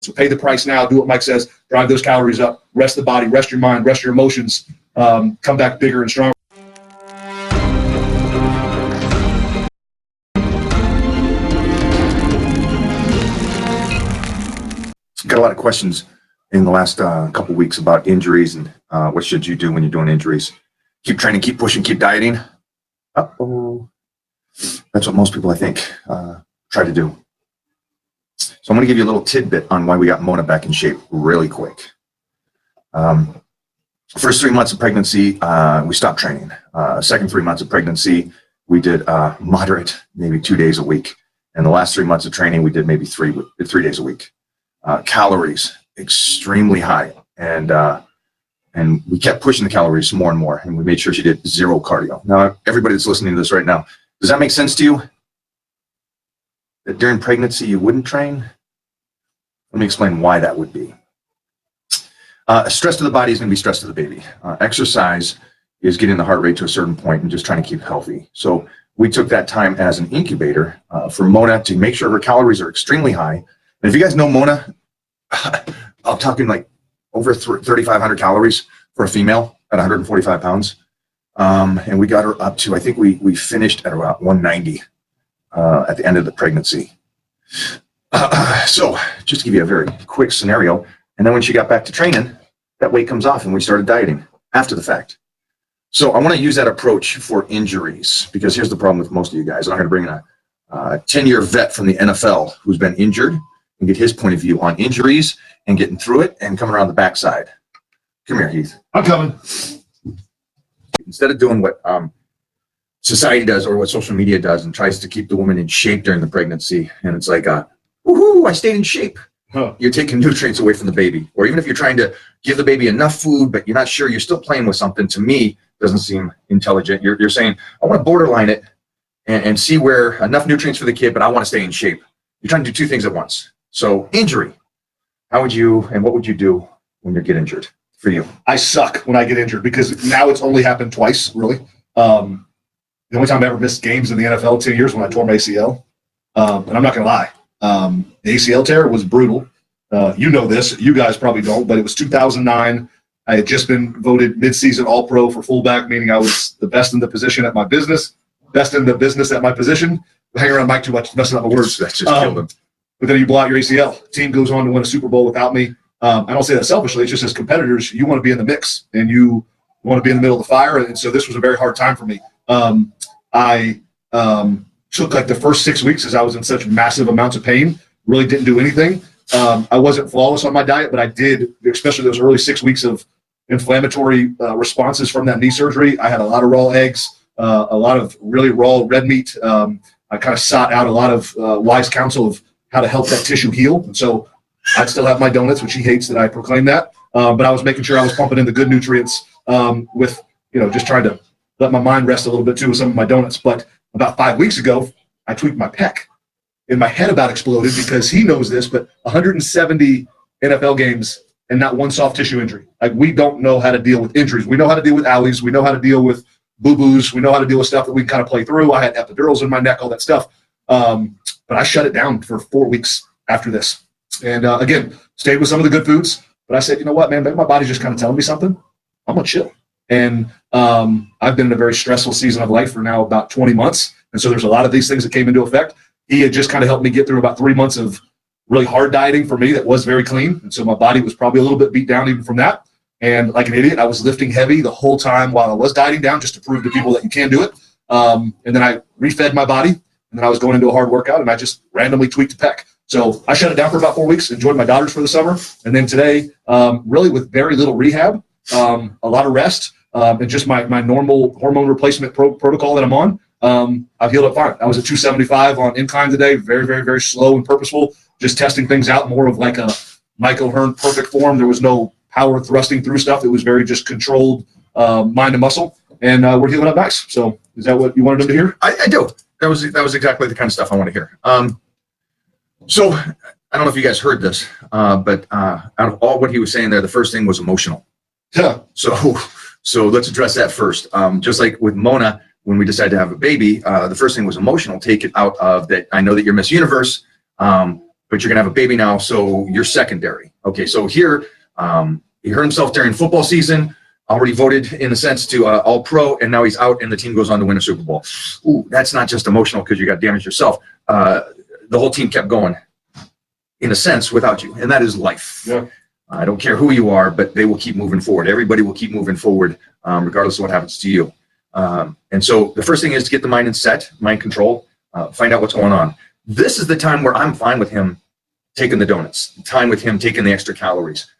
So pay the price now. Do what Mike says. Drive those calories up. Rest the body. Rest your mind. Rest your emotions. Come back bigger and stronger. Got a lot of questions in the last couple weeks about injuries and what should you do when you're doing injuries. Keep training, keep pushing, keep dieting. Uh-oh. That's what most people, I think, try to do. So I'm going to give you a little tidbit on why we got Mona back in shape really quick. First 3 months of pregnancy, we stopped training. Second 3 months of pregnancy, we did moderate, maybe 2 days a week. And the last 3 months of training, we did maybe three days a week. Calories extremely high, and we kept pushing the calories more and more, and we made sure she did 0 cardio. Now, everybody that's listening to this right now, does that make sense to you? That during pregnancy you wouldn't train? Let me explain why that would be. Stress to the body is going to be stress to the baby. Exercise is getting the heart rate to a certain point and just trying to keep healthy. So we took that time as an incubator for Mona to make sure her calories are extremely high. And if you guys know Mona, I'm talking like over 3,500 calories for a female at 145 pounds. And we got her up to, I think we finished at about 190 at the end of the pregnancy. So just to give you a very quick scenario. And then when she got back to training, that weight comes off and we started dieting after the fact. So I want to use that approach for injuries, because here's the problem with most of you guys. I'm going to bring in a 10-year vet from the NFL who's been injured and get his point of view on injuries and getting through it and coming around the backside. Come here, Heath. I'm coming. Instead of doing what society does or what social media does and tries to keep the woman in shape during the pregnancy, and it's like, woohoo, I stayed in shape. Huh. You're taking nutrients away from the baby. Or even if you're trying to give the baby enough food, but you're not sure, you're still playing with something, to me, doesn't seem intelligent. You're saying, I want to borderline it and see where enough nutrients for the kid, but I want to stay in shape. You're trying to do two things at once. So injury, how would you, and what would you do when you get injured for you? I suck when I get injured, because now it's only happened twice, really. The only time I ever missed games in the NFL, 10 years, when I tore my ACL. And I'm not going to lie. The ACL tear was brutal. You know this. You guys probably don't, but it was 2009. I had just been voted midseason All-Pro for fullback, meaning I was the best in the position at my business, best in the business at my position. Hang around Mike too much, messing up my words. That's just killed him. But then you blow out your ACL. The team goes on to win a Super Bowl without me. I don't say that selfishly. It's just, as competitors, you want to be in the mix and you want to be in the middle of the fire. And so this was a very hard time for me. I took like the first 6 weeks, as I was in such massive amounts of pain, really didn't do anything. I wasn't flawless on my diet, but I did, especially those early 6 weeks of inflammatory responses from that knee surgery. I had a lot of raw eggs, a lot of really raw red meat. I kind of sought out a lot of wise counsel of how to help that tissue heal. And so I'd still have my donuts, which he hates that I proclaim that. But I was making sure I was pumping in the good nutrients with, just trying to let my mind rest a little bit too with some of my donuts. But about 5 weeks ago, I tweaked my pec. And my head about exploded, because he knows this, but 170 NFL games and not one soft tissue injury. Like, we don't know how to deal with injuries. We know how to deal with owies. We know how to deal with boo-boos. We know how to deal with stuff that we can kind of play through. I had epidurals in my neck, all that stuff. But I shut it down for 4 weeks after this. And again, stayed with some of the good foods. But I said, you know what, man, maybe my body's just kind of telling me something. I'm going to chill. And I've been in a very stressful season of life for now about 20 months. And so there's a lot of these things that came into effect. He had just kind of helped me get through about 3 months of really hard dieting for me that was very clean. And so my body was probably a little bit beat down even from that. And like an idiot, I was lifting heavy the whole time while I was dieting down, just to prove to people that you can do it. And then I refed my body, and then I was going into a hard workout, and I just randomly tweaked the pec. So I shut it down for about 4 weeks, enjoyed my daughters for the summer. And then today, really with very little rehab, a lot of rest, and just my normal hormone replacement protocol that I'm on, I've healed up fine. I was at 275 on incline today, very, very, very slow and purposeful, just testing things out, more of like a Mike O'Hearn perfect form. There was no power thrusting through stuff. It was very just controlled mind and muscle, and we're healing up nice. So is that what you wanted them to hear? I do. That was exactly the kind of stuff I want to hear. So I don't know if you guys heard this, but out of all what he was saying there, the first thing was emotional. Yeah. So let's address that first. Just like with Mona, when we decided to have a baby, the first thing was emotional. Take it out of that. I know that you're Miss Universe. but you're going to have a baby now, so you're secondary. Okay, so here, he hurt himself during football season, already voted in a sense to all pro, and now he's out and the team goes on to win a Super Bowl. Ooh, that's not just emotional because you got damaged yourself. The whole team kept going in a sense without you, and that is life. Yeah. I don't care who you are, but they will keep moving forward. Everybody will keep moving forward, regardless of what happens to you. And so the first thing is to get the mind in set, mind control, find out what's going on. This is the time where I'm fine with him taking the donuts, time with him taking the extra calories.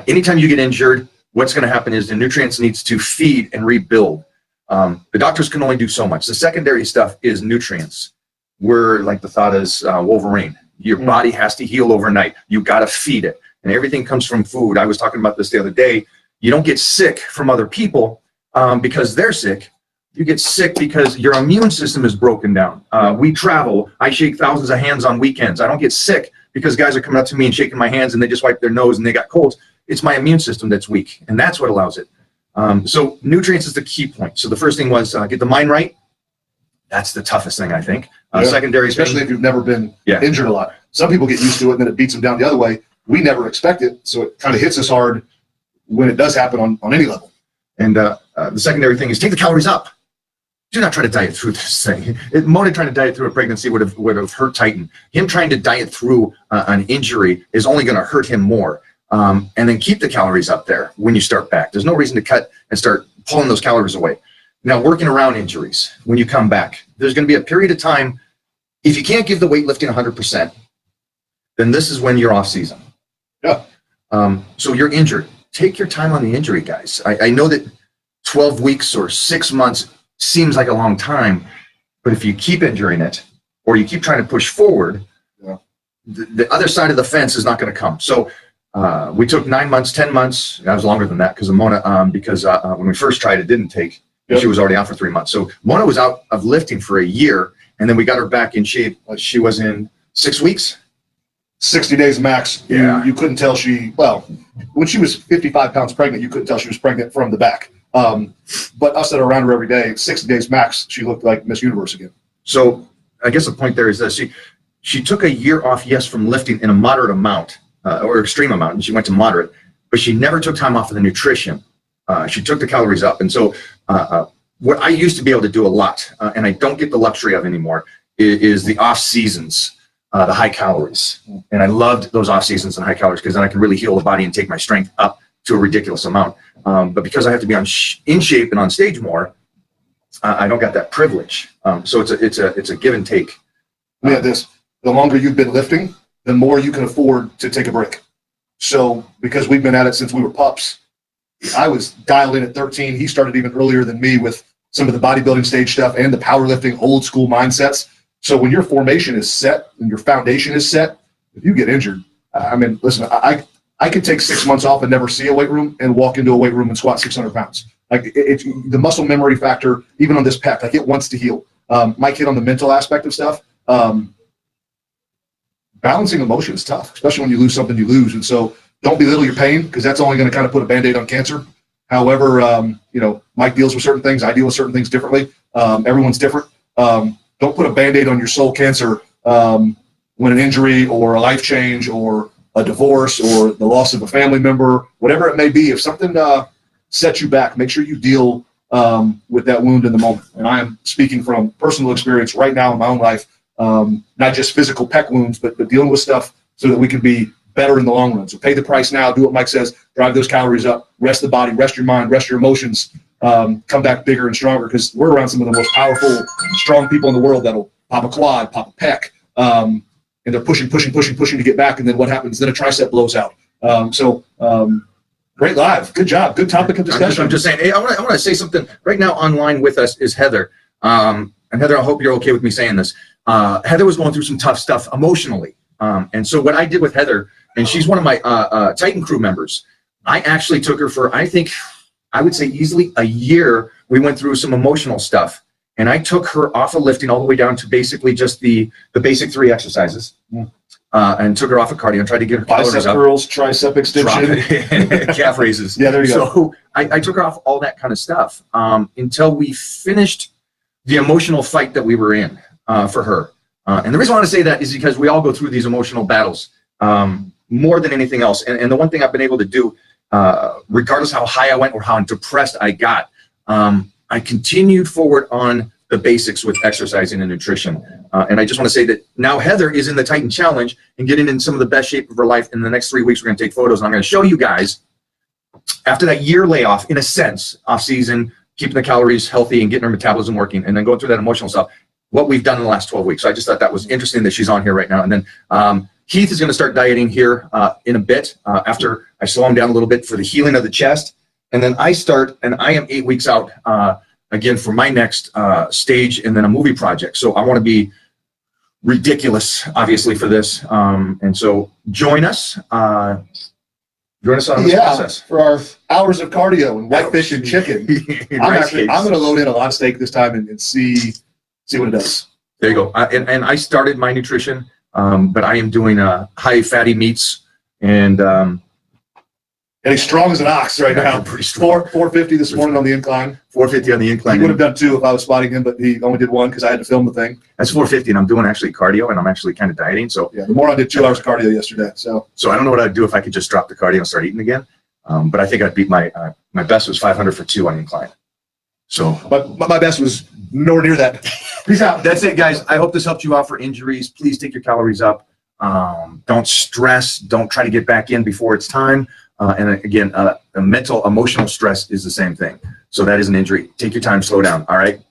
Anytime you get injured, what's going to happen is the nutrients needs to feed and rebuild. The doctors can only do so much. The secondary stuff is nutrients. We're like the thought is Wolverine. Your body has to heal overnight. You got to feed it. And everything comes from food. I was talking about this the other day. You don't get sick from other people because they're sick. You get sick because your immune system is broken down. We travel. I shake thousands of hands on weekends. I don't get sick because guys are coming up to me and shaking my hands and they just wipe their nose and they got colds. It's my immune system that's weak, and that's what allows it. So nutrients is the key point. So the first thing was get the mind right. That's the toughest thing, I think. Secondary, especially if you've never been Yeah. injured a lot. Some people get used to it and then it beats them down the other way. We never expect it, so it kind of hits us hard when it does happen on any level. And the secondary thing is take the calories up. Do not try to diet through this thing. Mona trying to diet through a pregnancy would have hurt Titan. Him trying to diet through an injury is only going to hurt him more. And then keep the calories up there when you start back. There's no reason to cut and start pulling those calories away. Now, working around injuries, when you come back, there's going to be a period of time, if you can't give the weightlifting 100%, then this is when you're off season. Yeah. So you're injured. Take your time on the injury, guys. I know that 12 weeks or 6 months seems like a long time, but if you keep injuring it or you keep trying to push forward, Yeah. the other side of the fence is not going to come. So we took 9 months, 10 months. That was longer than that because of Mona, because when we first tried, it didn't take. Yep. She was already out for 3 months. So Mona was out of lifting for a year, and then we got her back in shape. She was in 6 weeks. 60 days max. Yeah. You couldn't tell when she was 55 pounds pregnant, you couldn't tell she was pregnant from the back. But us that are around her every day, 60 days max, she looked like Miss Universe again. So I guess the point there is that she took a year off, yes, from lifting in a moderate amount or extreme amount, and she went to moderate, but she never took time off of the nutrition. She took the calories up. And so what I used to be able to do a lot, and I don't get the luxury of anymore, is the off seasons, the high calories. And I loved those off seasons and high calories because then I can really heal the body and take my strength up to a ridiculous amount. But because I have to be in shape and on stage more, I don't got that privilege. So it's a give and take. Yeah, the longer you've been lifting, the more you can afford to take a break. So because we've been at it since we were pups, I was dialed in at 13. He started even earlier than me with some of the bodybuilding stage stuff and the powerlifting old school mindsets. So when your formation is set and your foundation is set, if you get injured, I mean, listen, I could take 6 months off and never see a weight room and walk into a weight room and squat 600 pounds. Like it's the muscle memory factor, even on this pec, like it wants to heal. My kid on the mental aspect of stuff, balancing emotion is tough, especially when you lose something you lose. And so don't belittle your pain because that's only going to kind of put a Band-Aid on cancer. However, Mike deals with certain things. I deal with certain things differently. Everyone's different. Don't put a Band-Aid on your soul cancer when an injury or a life change or a divorce or the loss of a family member, whatever it may be. If something sets you back, make sure you deal with that wound in the moment. And I am speaking from personal experience right now in my own life, not just physical pec wounds, but dealing with stuff so that we can be better in the long run. So pay the price now, do what Mike says, drive those calories up, rest the body, rest your mind, rest your emotions, come back bigger and stronger because we're around some of the most powerful, strong people in the world that'll pop a quad, pop a pec, and they're pushing to get back. And then what happens? Then a tricep blows out. Great live. Good job. Good topic of discussion. I'm just saying, hey, I want to say something. Right now online with us is Heather. And Heather, I hope you're okay with me saying this. Heather was going through some tough stuff emotionally. And so what I did with Heather, and she's one of my Titan crew members, I actually took her for, I think, I would say easily a year. We went through some emotional stuff. And I took her off of lifting all the way down to basically just the basic 3 exercises. And took her off of cardio and tried to get her bicep curls, tricep extension, calf raises. Yeah, there you go. So I took her off all that kind of stuff until we finished the emotional fight that we were in for her. And the reason I want to say that is because we all go through these emotional battles more than anything else. And the one thing I've been able to do, regardless how high I went or how depressed I got, I continued forward on the basics with exercising and nutrition. And I just want to say that now Heather is in the Titan Challenge and getting in some of the best shape of her life. In the next 3 weeks, we're going to take photos, and I'm going to show you guys after that year layoff, in a sense, off season, keeping the calories healthy and getting her metabolism working, and then going through that emotional stuff, what we've done in the last 12 weeks. So I just thought that was interesting that she's on here right now. And then Heath is going to start dieting here in a bit after I slow him down a little bit for the healing of the chest. And then I start, and I am 8 weeks out again for my next stage and then a movie project. So I want to be ridiculous, obviously, for this. And so join us. Join us on this process. For our hours of cardio and whitefish and chicken. I'm going to load in a lot of steak this time and see what it does. There you go. And I started my nutrition, but I am doing high fatty meats and he's strong as an ox right now. Pretty strong. 450 this morning on the incline. 450 on the incline. He would have done 2 if I was spotting him, but he only did 1 because I had to film the thing. That's 450, and I'm doing actually cardio, and I'm actually kind of dieting. So yeah, the moron did 2 hours of cardio yesterday. So I don't know what I'd do if I could just drop the cardio and start eating again. But I think I'd beat my best was 500 for 2 on the incline. So, but my best was nowhere near that. Peace out. That's it, guys. I hope this helped you out for injuries. Please take your calories up. Don't stress. Don't try to get back in before it's time. And again, mental, emotional stress is the same thing. So that is an injury. Take your time, slow down. All right.